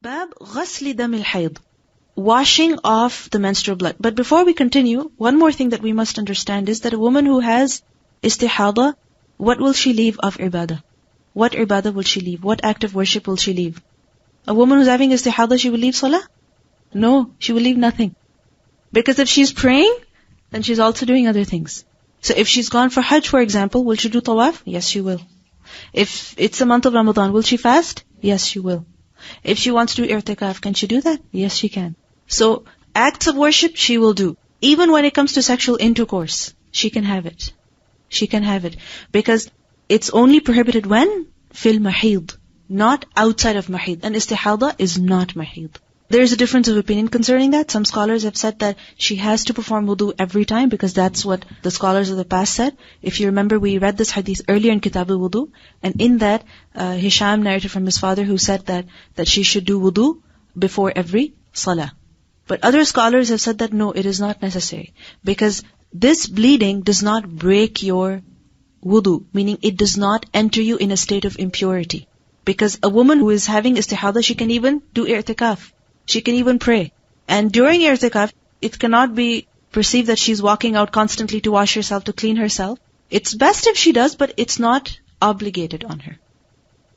Bab ghasli damil hayd. Washing off the menstrual blood. But before we continue, one more thing that we must understand is that a woman who has istihada, what will she leave of ibadah? What ibadah will she leave? What act of worship will she leave? A woman who's having istihada, she will leave salah? No, she will leave nothing. Because if she's praying, then she's also doing other things. So if she's gone for Hajj, for example, will she do tawaf? Yes, she will. If it's the month of Ramadan, will she fast? Yes, she will. If she wants to do i'tikaf, can she do that? Yes, she can. So, acts of worship, she will do. Even when it comes to sexual intercourse, she can have it. She can have it. Because it's only prohibited when? Fil mahid. Not outside of mahid. And istihada is not mahid. There is a difference of opinion concerning that. Some scholars have said that she has to perform wudu every time because that's what the scholars of the past said. If you remember, we read this hadith earlier in Kitab al-Wudu, and in that, Hisham narrated from his father who said that she should do wudu before every salah. But other scholars have said that no, it is not necessary. Because this bleeding does not break your wudu, meaning it does not enter you in a state of impurity. Because a woman who is having istihada, she can even do i'tikaf. She can even pray. And during i'tikaf, it cannot be perceived that she's walking out constantly to wash herself, to clean herself. It's best if she does, but it's not obligated on her.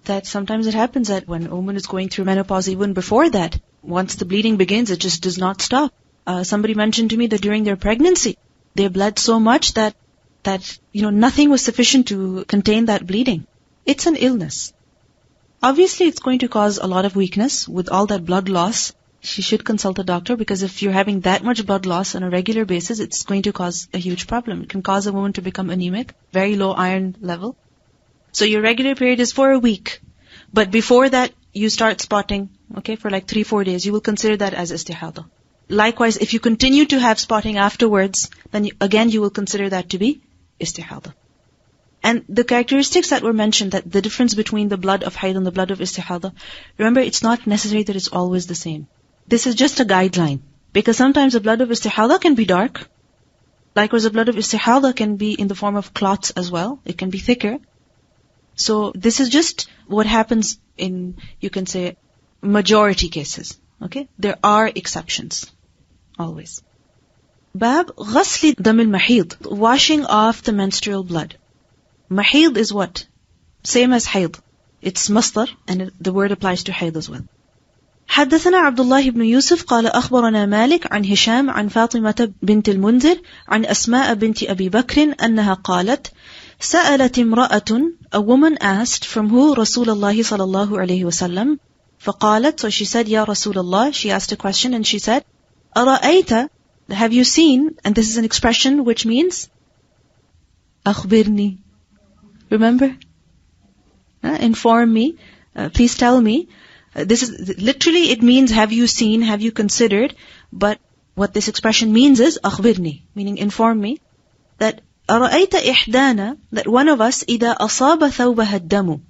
That sometimes it happens that when a woman is going through menopause, even before that, once the bleeding begins, it just does not stop. Somebody mentioned to me that during their pregnancy, they bled so much that nothing was sufficient to contain that bleeding. It's an illness. Obviously, it's going to cause a lot of weakness with all that blood loss. She should consult a doctor because if you're having that much blood loss on a regular basis, it's going to cause a huge problem. It can cause a woman to become anemic, very low iron level. So your regular period is for a week. But before that, you start spotting, for like 3-4 days. You will consider that as istihada. Likewise, if you continue to have spotting afterwards, then you will consider that to be istihada. And the characteristics that were mentioned, that the difference between the blood of hayd and the blood of istihada, remember, it's not necessary that it's always the same. This is just a guideline. Because sometimes the blood of istihada can be dark. Likewise, the blood of istihada can be in the form of clots as well. It can be thicker. So this is just what happens in, you can say, majority cases. There are exceptions. Always. Bab ghasli damil mahid. Washing off the menstrual blood. Mahid is what? Same as hayd. It's masdar, and the word applies to hayd as well. حدثنا عبد الله بن يوسف قال أخبرنا مالك عن هشام عن فاطمة بنت المنذر عن أسماء بنت أبي بكر أنها قالت سألت امرأة, a woman asked from who? رسول الله صلى الله عليه وسلم. فقالت, so she said, يا رسول الله, she asked a question and she said, أرأيت, have you seen, and this is an expression which means أخبرني. Remember? Inform me. Please tell me. This is literally, it means have you seen, have you considered, but what this expression means is أخبرني, meaning inform me, that أرأيت إحدانا, that one of us إذا أصاب ثوبها الدم,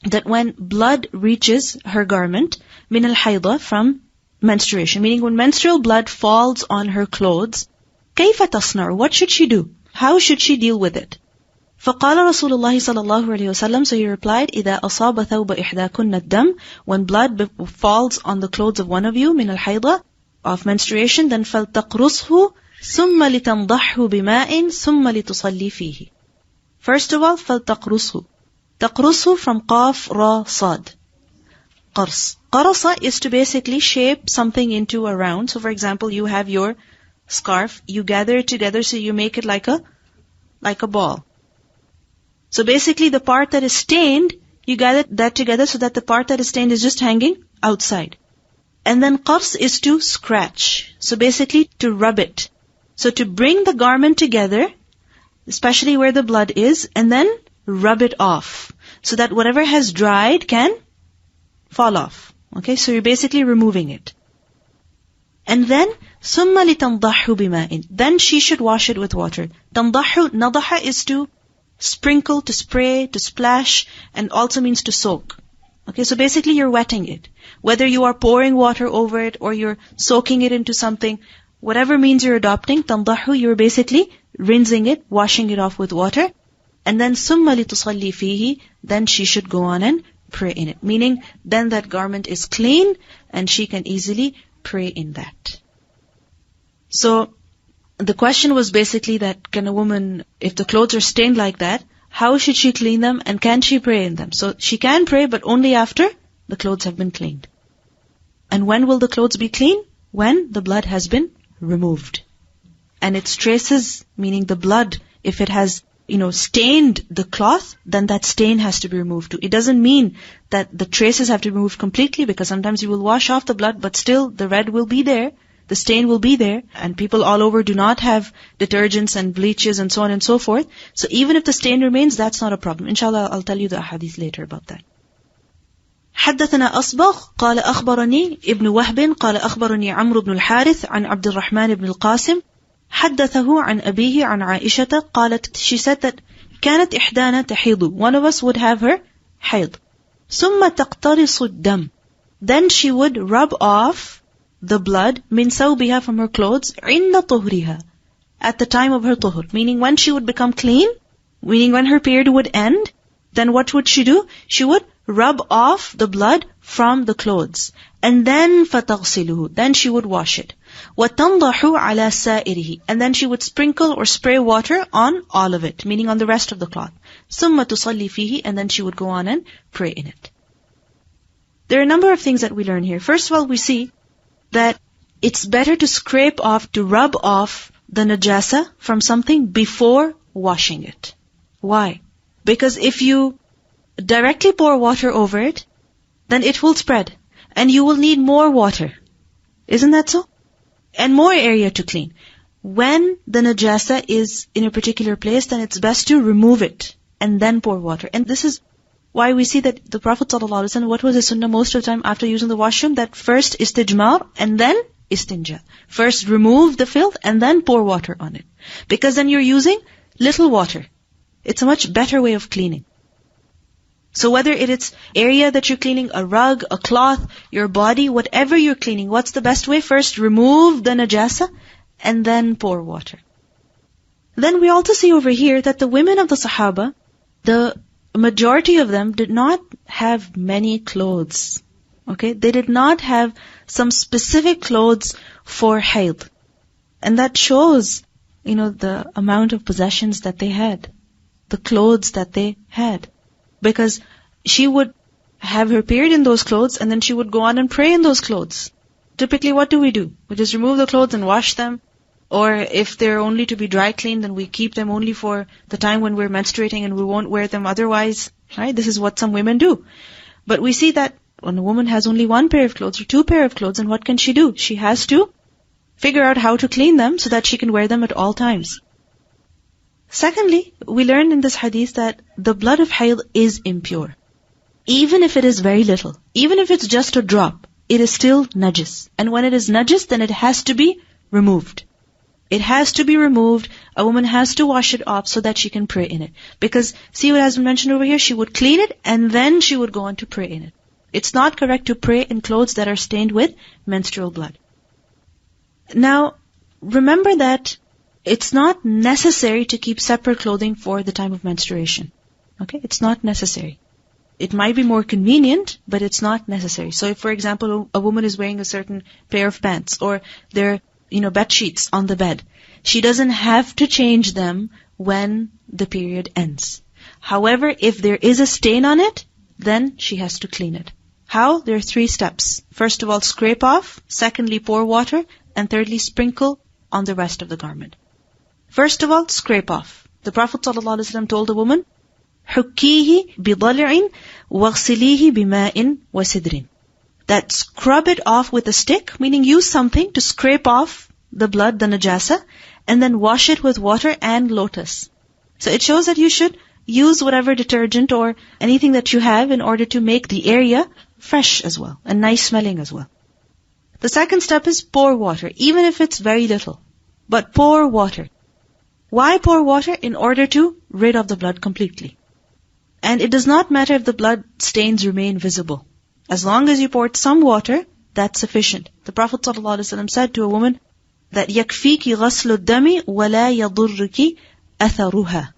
that when blood reaches her garment, من الحيضة, from menstruation, meaning when menstrual blood falls on her clothes, كيف تصنع, what should she do? How should she deal with it? فقال رسول الله صلى الله عليه وسلم, so he replied, إذا أصاب ثوب إحداكن الدم, when blood falls on the clothes of one of you, من الحيضة, of menstruation, then فلتقرصه ثم لتنضحه بماء ثم لتصلي فيه. First of all, فلتقرصه. تقرصه from قاف را صاد. قرص. قرصة is to basically shape something into a round. So for example, you have your scarf, you gather it together so you make it like a ball. So basically the part that is stained, you gather that together so that the part that is stained is just hanging outside. And then qars is to scratch. So basically to rub it. So to bring the garment together, especially where the blood is, and then rub it off. So that whatever has dried can fall off. So you're basically removing it. And then, ثُمَّ لِتَنْضَحُ بِمَاءٍ, then she should wash it with water. تَنْضَحُ, nadaha is to sprinkle, to spray, to splash, and also means to soak. So basically you're wetting it. Whether you are pouring water over it or you're soaking it into something, whatever means you're adopting, tandahu, you're basically rinsing it, washing it off with water. And then ثُمَّ لِتُصَلِّي فِيهِ, then she should go on and pray in it. Meaning, then that garment is clean and she can easily pray in that. So, the question was basically that, can a woman, if the clothes are stained like that, how should she clean them and can she pray in them? So, she can pray, but only after the clothes have been cleaned. And when will the clothes be clean? When the blood has been removed. And its traces, meaning the blood, if it has, stained the cloth, then that stain has to be removed too. It doesn't mean that the traces have to be removed completely, because sometimes you will wash off the blood, but still the red will be there, the stain will be there, and people all over do not have detergents and bleaches and so on and so forth. So even if the stain remains, that's not a problem. Inshallah, I'll tell you the ahadith later about that. حدثنا أصبغ قال أخبرني ابن وهب قال أخبرني عمرو بن الحارث عن عبد الرحمن بن القاسم حدثه عن أبيه عن عائشة قالت, she said that كانت إحدانا تحيض, one of us would have her حيض, ثم تقترص الدم, then she would rub off the blood من ثوبها, from her clothes, عند طهرها, at the time of her طهر, meaning when she would become clean, meaning when her period would end, then what would she do? She would rub off the blood from the clothes. And then فَتَغْسِلُهُ, then she would wash it. وَتَنْضَحُ عَلَى سَائِرِهِ, and then she would sprinkle or spray water on all of it, meaning on the rest of the cloth. ثُمَّ تُصَلِّي فِيهِ, and then she would go on and pray in it. There are a number of things that we learn here. First of all, we see that it's better to scrape off, to rub off the najasa from something before washing it. Why? Because if you directly pour water over it, then it will spread. And you will need more water. Isn't that so? And more area to clean. When the najasa is in a particular place, then it's best to remove it and then pour water. And this is why we see that the Prophet ﷺ, what was his sunnah most of the time after using the washroom? That first istijmar and then istinja. First remove the filth and then pour water on it. Because then you're using little water. It's a much better way of cleaning. So whether it's area that you're cleaning, a rug, a cloth, your body, whatever you're cleaning, what's the best way? First remove the najasa and then pour water. Then we also see over here that the women of the Sahaba, the majority of them did not have many clothes. Okay? They did not have some specific clothes for hayd. And that shows, the amount of possessions that they had. The clothes that they had. Because she would have her period in those clothes and then she would go on and pray in those clothes. Typically, what do? We just remove the clothes and wash them. Or if they're only to be dry cleaned, then we keep them only for the time when we're menstruating and we won't wear them otherwise. Right? This is what some women do. But we see that when a woman has only one pair of clothes or two pair of clothes, then what can she do? She has to figure out how to clean them so that she can wear them at all times. Secondly, we learn in this hadith that the blood of hayd is impure. Even if it is very little, even if it's just a drop, it is still najis. And when it is najis, then it has to be removed. It has to be removed. A woman has to wash it off so that she can pray in it. Because, see what has been mentioned over here? She would clean it and then she would go on to pray in it. It's not correct to pray in clothes that are stained with menstrual blood. Now, remember that it's not necessary to keep separate clothing for the time of menstruation. Okay? It's not necessary. It might be more convenient, but it's not necessary. So if, for example, a woman is wearing a certain pair of pants or there are, bed sheets on the bed, she doesn't have to change them when the period ends. However, if there is a stain on it, then she has to clean it. How? There are 3 steps. First of all, scrape off. Secondly, pour water. And thirdly, sprinkle on the rest of the garment. First of all, scrape off. The Prophet ﷺ told the woman, حُكِّيهِ بِضَلْعٍ وَغْسِلِيهِ بِمَاءٍ وَسِدْرٍ. That scrub it off with a stick, meaning use something to scrape off the blood, the najasa, and then wash it with water and lotus. So it shows that you should use whatever detergent or anything that you have in order to make the area fresh as well, and nice smelling as well. The second step is pour water, even if it's very little. But pour water. Why pour water? In order to rid of the blood completely. And it does not matter if the blood stains remain visible. As long as you poured some water, that's sufficient. The Prophet ﷺ said to a woman that يَكْفِيكِ غَسْلُ الدَّمِ وَلَا يَضُرُّكِ أَثَرُهَا.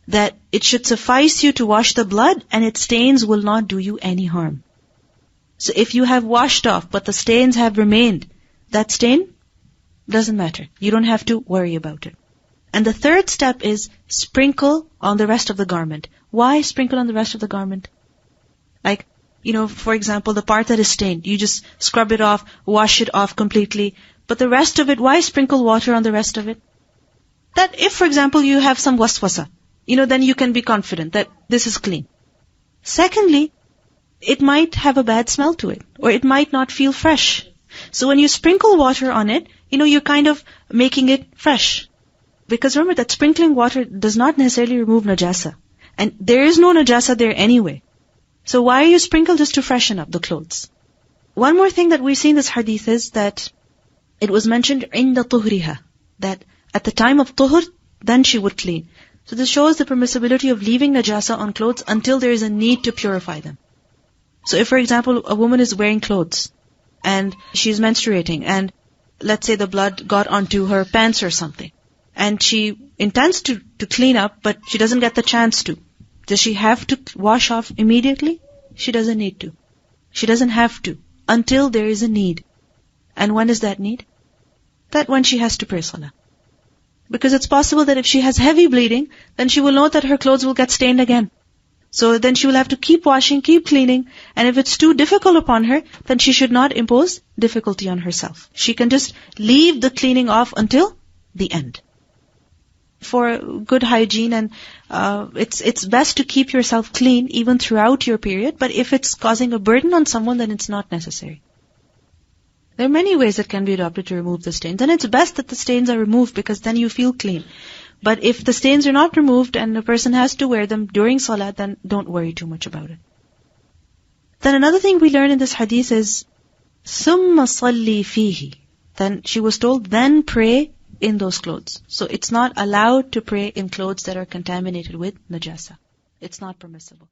that it should suffice you to wash the blood and its stains will not do you any harm. So if you have washed off but the stains have remained, that stain doesn't matter. You don't have to worry about it. And the third step is sprinkle on the rest of the garment. Why sprinkle on the rest of the garment? Like, for example, the part that is stained, you just scrub it off, wash it off completely. But the rest of it, why sprinkle water on the rest of it? That if, for example, you have some waswasa, then you can be confident that this is clean. Secondly, it might have a bad smell to it, or it might not feel fresh. So when you sprinkle water on it, you're kind of making it fresh. Because remember that sprinkling water does not necessarily remove najasa. And there is no najasa there anyway. So why you sprinkle? Just to freshen up the clothes. One more thing that we see in this hadith is that it was mentioned عِنْدَ طُهْرِهَا, that at the time of tuhur, then she would clean. So this shows the permissibility of leaving najasa on clothes until there is a need to purify them. So if, for example, a woman is wearing clothes and she's menstruating and let's say the blood got onto her pants or something and she intends to clean up but she doesn't get the chance to, does she have to wash off immediately? She doesn't need to. She doesn't have to until there is a need. And when is that need? That when she has to pray salah. Because it's possible that if she has heavy bleeding, then she will know that her clothes will get stained again. So then she will have to keep washing, keep cleaning, and if it's too difficult upon her, then she should not impose difficulty on herself. She can just leave the cleaning off until the end. For good hygiene, and it's best to keep yourself clean even throughout your period, but if it's causing a burden on someone, then it's not necessary. There are many ways that can be adopted to remove the stains, and it's best that the stains are removed because then you feel clean. But if the stains are not removed and the person has to wear them during salah, then don't worry too much about it. Then another thing we learn in this hadith is ثُمَّ صَلِّي فِيهِ. Then she was told, then pray in those clothes. So it's not allowed to pray in clothes that are contaminated with najasa. It's not permissible.